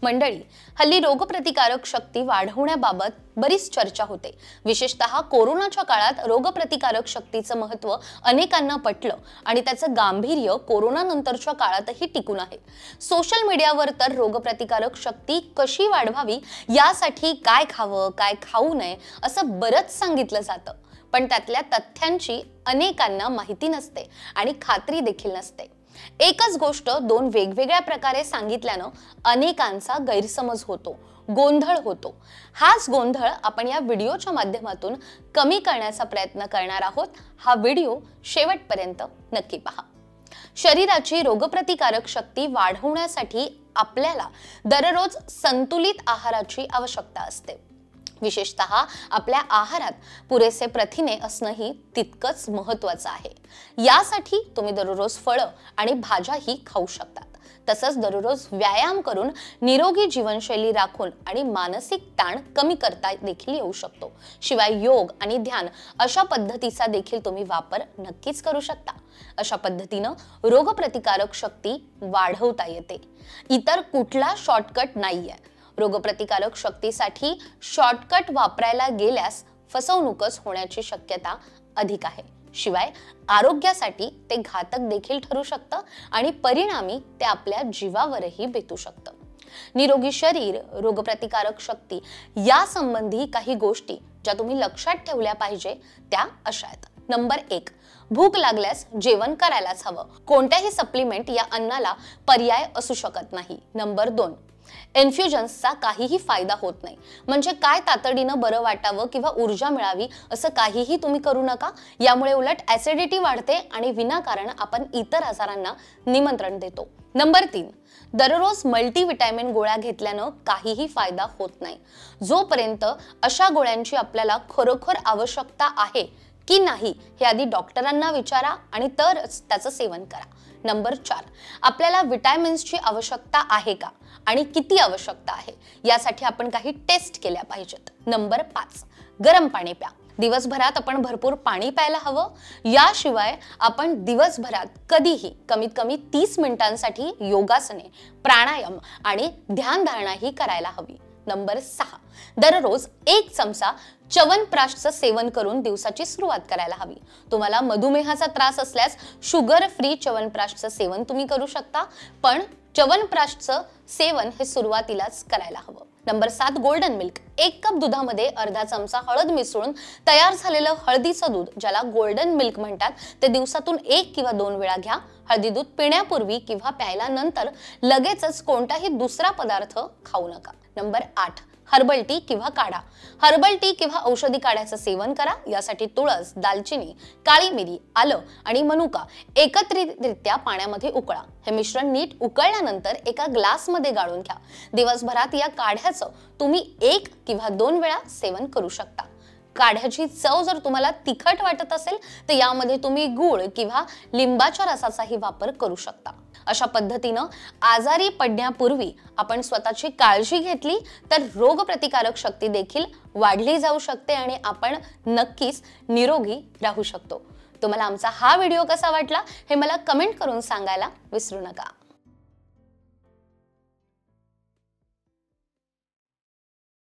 मंडळी, हल्ली रोगप्रतिकारक शक्ती वाढवण्याबाबत बरीच चर्चा होते। विशेषतः कोरोनाच्या काळात रोगप्रतिकारक शक्तीचं महत्त्व अनेकांना पटलं आणि त्याचं गांभीर्य कोरोना नंतरच्या काळातही टिकून आहे। सोशल मीडियावर तर रोगप्रतिकारक शक्ती कशी वाढवावी यासाठी काय खावं, काय खाऊ नये असं बरंच सांगितलं जातं, पण त्यातल्या तथ्यांची अनेकांना माहिती नसते आणि खात्री देखील नसते। एकच गोष्ट दोन वेगवेगळ्या प्रकारे सांगितल्यानं अनेकांचा गैरसमज होतो, गोंधळ होतो। हाच गोंधळ आपण या व्हिडिओच्या माध्यमातून कमी करण्याचा प्रयत्न करणार आहोत। हा व्हिडिओ शेवटपर्यंत नक्की पहा। शरीराची रोगप्रतिकारक शक्ती वाढवण्यासाठी आपल्याला दररोज संतुलित आहाराची आवश्यकता असते। विशेषतः आपल्या आहारात पुरेसे प्रथिने असणंही तितकंच महत्त्वाचं आहे। यासाठी तुम्ही दररोज फळं आणि भाज्याही खाऊ शकतात। तसंच दररोज व्यायाम करून निरोगी जीवनशैली राखून आणि मानसिक ताण कमी करता देखील येऊ शकतो। शिवाय योग आणि ध्यान अशा पद्धतीचा देखील तुम्ही वापर नक्कीच करू शकता। अशा पद्धतीनं रोगप्रतिकारक शक्ती वाढवता येते। इतर कुठला शॉर्टकट नाहीये। रोगप्रतिकारक शक्तीसाठी शॉर्टकट वापरायला गेल्यास फसवणूकच होण्याची शक्यता अधिक आहे। शिवाय आरोग्यासाठी ते घातक देखील ठरू शकतं आणि परिणामी ते आपल्या जीवावरही बेतू शकतं। निरोगी शरीर, रोगप्रतिकारक शक्ती या संबंधी काही गोष्टी ज्या तुम्ही लक्षात ठेवल्या पाहिजे त्या अशा आहेत। नंबर 1, भूक लागल्यास जेवण करायलाच हवं। कोणत्याही सप्लिमेंट या अन्नाला पर्याय असू शकत नाही। नंबर 2, इन्फ्युजन्सचा काहीही फायदा होत नाही। म्हणजे काय तातडीनं बरं वाटावं किंवा ऊर्जा मिळावी असं काहीही तुम्ही करू नका। यामुळे उलट ऍसिडिटी वाढते आणि विनाकारण आपण इतर आजारांना निमंत्रण देतो। नंबर 3, दररोज मल्टीविटॅमिन गोळ्या घेतल्यानं काहीही फायदा होत नाही। जोपर्यंत अशा गोळ्यांची आपल्याला खरोखर आवश्यकता आहे की नाही हे आधी डॉक्टरांना विचारा आणि तरच त्याचं सेवन करा। नंबर 4, आपल्याला विटॅमिन्सची आवश्यकता आहे का आणि किती आवश्यकता आहे यासाठी आपण काही टेस्ट केल्या पाहिजेत। नंबर 5, गरम पाणी प्या। दिवसभरात आपण भरपूर पाणी प्यायला हवं। याशिवाय आपण दिवसभरात कधीही कमीत कमी 30 मिनिटांसाठी योगासने, प्राणायाम आणि ध्यानधारणाही करायला हवी। नंबर 6, दररोज 1 चमचा च्यवनप्राशचं सेवन करून दिवसाची सुरुवात करायला हवी। तुम्हाला मधुमेहाचा त्रास असल्यास शुगर फ्री च्यवनप्राशचं सेवन तुम्ही करू शकता, पण च्यवनप्राशचं सेवन हे सुरुवातीलाच करायला हवं। Number 7, golden milk. 1 कप दुधामध्ये अर्धा चमचा हळद मिसळून तयार झालेलं हळदीचं दूध, ज्याला गोल्डन मिल्क म्हणतात, ते दिवसातून 1 किंवा 2 वेळा घ्या। हळदी दूध पिण्यापूर्वी किंवा प्यायला नंतर लगेचच कोणताही दुसरा पदार्थ खाऊ नका। नंबर 8, हर्बल टी किंवा काढा। हर्बल टी किंवा औषधी काढ्याचं सेवन करा। यासाठी तुळस, दालचिनी, काळी मिरी, आलं आणि मनुका एकत्रितरित्या पाण्यामध्ये उकळा। हे मिश्रण नीट उकळल्यानंतर एका ग्लासमध्ये गाळून घ्या। दिवसभरात या काढ्याचं तुम्ही 1 किंवा 2 वेळा सेवन करू शकता। काढ्याची चव जर तुम्हाला तिखट वाटत असेल तर यामध्ये तुम्ही गूळ किंवा लिंबाच्या रसाचाही वापर करू शकता। अशा पद्धतीनं आजारी पडण्यापूर्वी आपण स्वतःची काळजी घेतली तर रोगप्रतिकारक शक्ती देखील वाढली जाऊ शकते आणि आपण नक्कीच निरोगी राहू शकतो। तुम्हाला आमचा हा व्हिडिओ कसा वाटला हे मला कमेंट करून सांगायला विसरू नका।